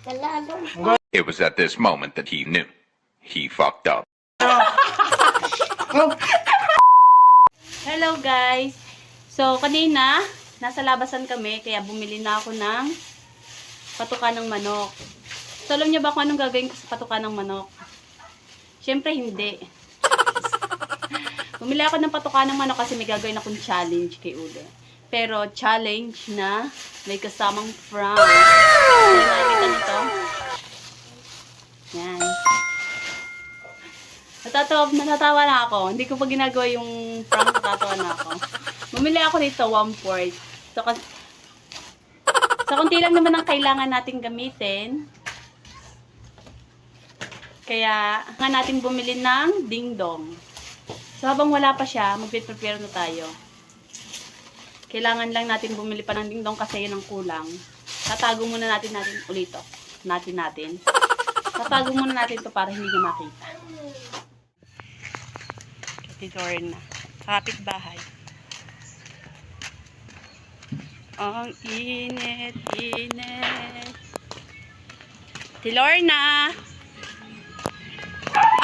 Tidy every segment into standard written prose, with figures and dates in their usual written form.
It was at this moment that he knew. He fucked up. Hello guys! So kanina, nasa labasan kami kaya bumili na ako ng patuka ng manok. So alam niyo ba kung anong gagawin ko sa patuka ng manok? Siyempre hindi. Bumili ako ng patuka ng manok kasi may gagawin akong challenge kay Ude. Pero challenge na may kasamang prank. Nakikita nito? Yan. Natatawa na ako. Hindi ko pa ginagawa yung prank, natatawa na ako. Bumili ako nito, 1/4. So, konti lang naman ang kailangan natin gamitin. Kaya, nga natin bumili ng dingdong. So, habang wala pa siya, mag-prepare na tayo. Kailangan lang natin bumili pa ng dingdong kasi yun ang kulang. Tatago muna natin ulit to. Natin. Tatago muna natin to para hindi niya makita. Lorna. Kapit-bahay. Ang init. Lorna!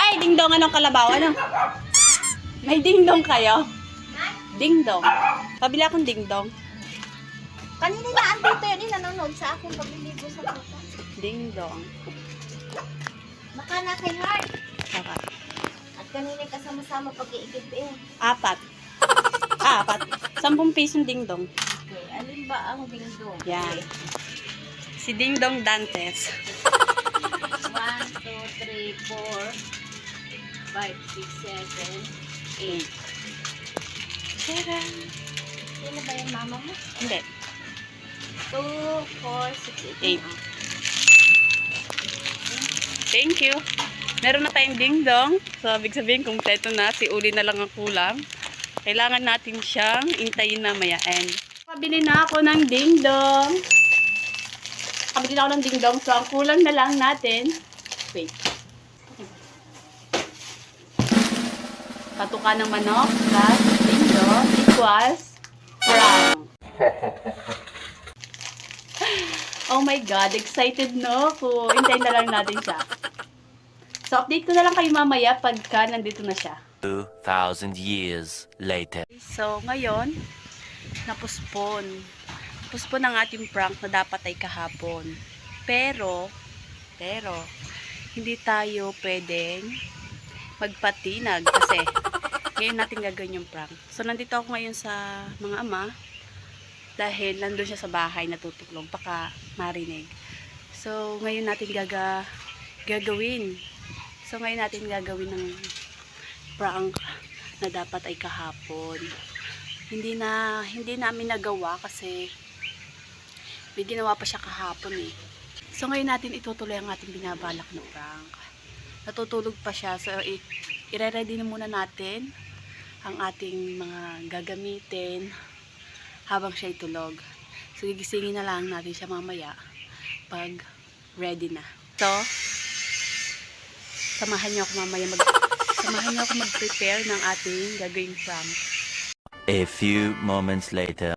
Ay, dingdong, anong kalabaw? Ano? May dingdong kayo? Dingdong. Pabili akong dingdong. Kanina na andito yun, nanonood sa akin pagliligo sa puta. Dingdong. Baka na kay Heart. Apat. At kanina kasama-sama pag-iigib eh. 4. 10 pisong dingdong. Okay, alin ba ang dingdong? Yan. Si Dingdong Dantes. 1, 2, 3, 4, 5, 6, 7, 8. Charan! Sino ba yung mama mo? Hindi. 2, 4, 6, 8. 8. Thank you. Meron na tayong dingdong. So, ibig sabihin, kumpleto na. Si Uli na lang ang kulang. Kailangan natin siyang intayin na mayain. Pabili na ako ng dingdong. So, ang kulang na lang natin. Wait. Patuka ng manok plus dingdong equals prank. Oh my God, excited no ako. Hintayin na lang natin siya. So, update ko na lang kayo mamaya pagka nandito na siya. 2,000 years later. So, ngayon, napuspon. Puspon ang ating prank na dapat ay kahapon. Pero, hindi tayo pwedeng magpatinag kasi ngayon natin gagawin yung prank. So, nandito ako ngayon sa mga ama dahil nandun siya sa bahay natutuklog, baka marinig. So, ngayon natin gagawin. So, ngayon natin gagawin ng prank na dapat ay kahapon. Hindi namin nagawa kasi may ginawa pa siya kahapon eh. So, ngayon natin itutuloy ang ating binabalak na prank. Natutulog pa siya. So, i-ready na muna natin ang ating mga gagamitin habang siya itulog. So, gigisingin na lang natin siya mamaya pag ready na. So, samahan niyo ako mag-prepare ng ating gagawing prank. A few moments later.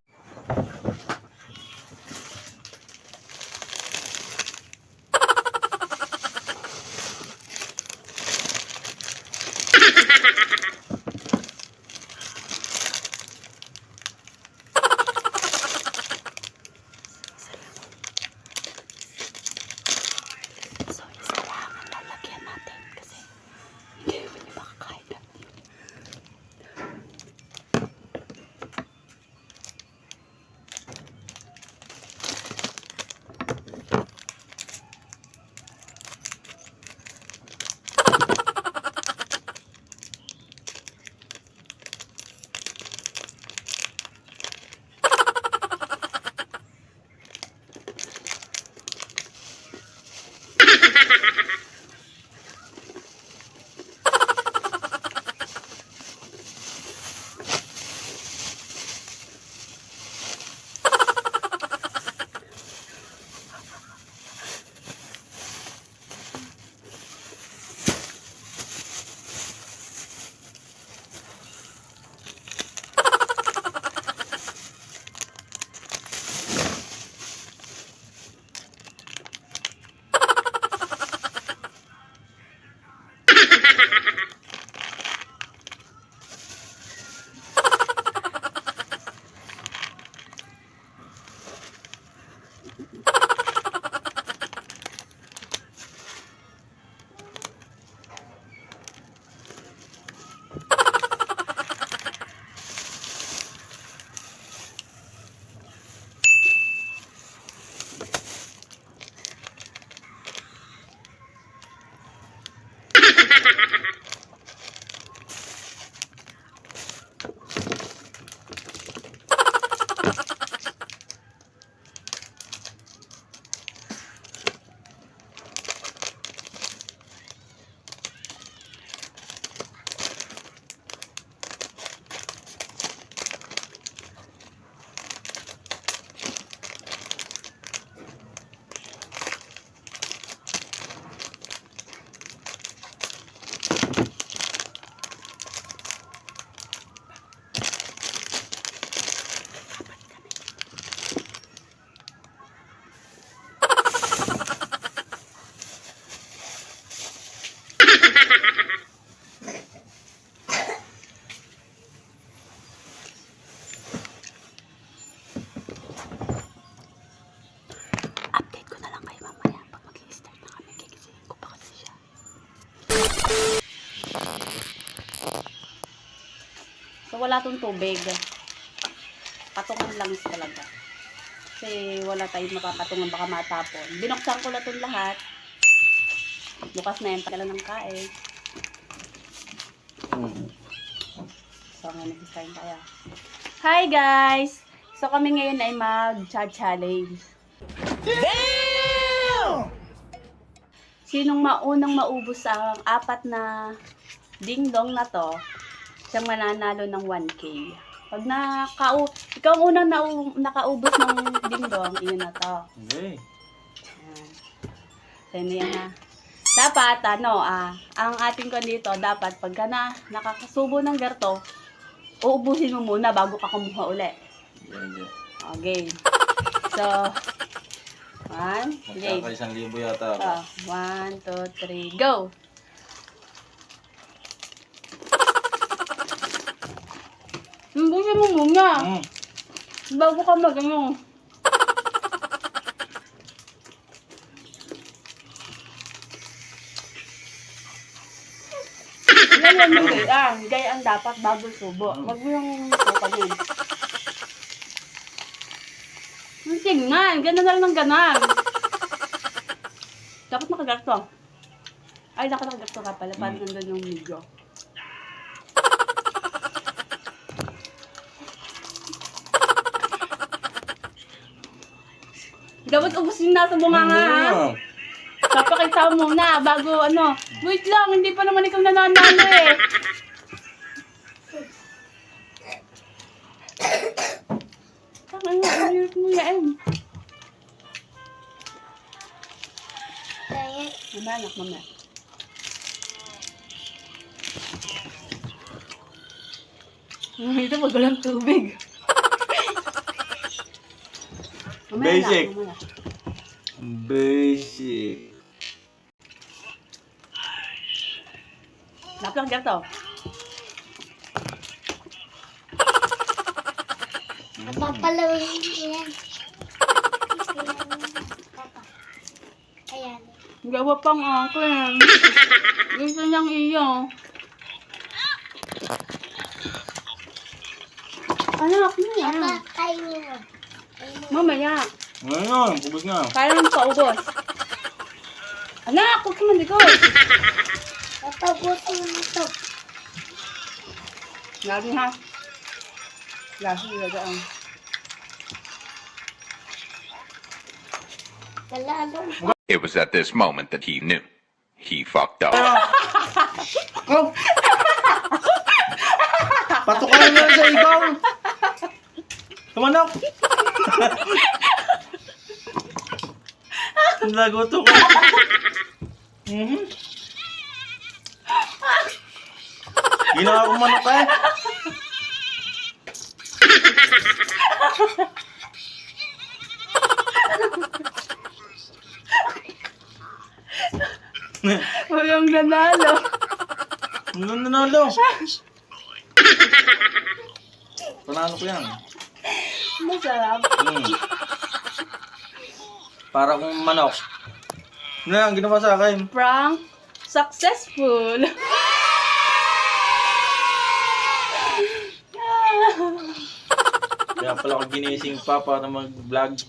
Update ko na lang kayo mamaya pag mag-i-start na kami. Gigisingin ko pa kasi siya. So, wala tong tubig. Patungan lang talaga. Kasi wala tayong makapatungan, baka matapon. Binuksan ko na itong lahat. Bukas na yan, pagkala ng kain. So, nga nag-start tayo. Hi guys! So, kami ngayon ay mag-challenge. Sinong maunang maubos ang 4 na ding-dong na to, siyang mananalo ng 1K. Pag ikaw ang unang nakaubos ng ding-dong, iyon na to. Okay. Ayan. So, yun na yan ha. Dapat, ang ating ko dito, dapat pagka nakakasubo ng garto, uubusin mo muna bago ka kumuha uli. Okay. So, 1, okay. Magkaka 1,000 yata ako. 1, 2, 3, go! Ubusin mo muna. Bago ka mag-ano. Ganyan mo gayaan. Gayaan dapat bago subo. Wag mo yung sukanin. Tingnan. Ganun na lang ng ganan. Dapat nakagarto. Ay, nakagarto ka pala. Parang nandun yung video. Dapat ubusin na sa bunganga ha. Papakita mo muna bago Wait lang, hindi pa naman ikaw nananalo eh. Tama nga, ang hirap mo yan. Mamanak, mama. Ito pag walang tubig. Basic. Mamaya. Basic. Naplang gato. Papalawin ko yan. Papa. Ayan. Gawa pang akin. Gusto niyang iyo. Anak mo yan. Papa, kainin mo. Mamaya. Ngayon, ubos na. Kaya lang paubos. Anak, huwag ka malikot. Papabutin mo ito. Lagi ha. Lagi lagaan. Lalalo. It was at this moment that he knew. He fucked up. Oh! Patukan na sa ibaw! Tumanak! Naguto ko. Ginawa ko manok eh. Walang nanalo. Ano nanalo? Panalo ko yan. Masarap. Para kung manok. Ano yan, ginawa sa akin? Prank successful. Kaya pala ako ginising pa para mag-vlog.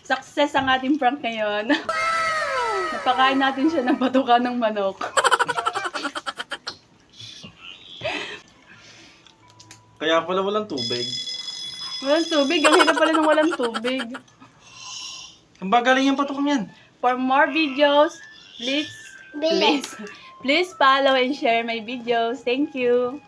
Success ang ating prank ngayon. Napakain natin siya ng batuka ng manok. Kaya pala walang tubig. Walang tubig. Ang hirap pala ng walang tubig. Ang bagaling yung patukang yan. For more videos, please follow and share my videos. Thank you.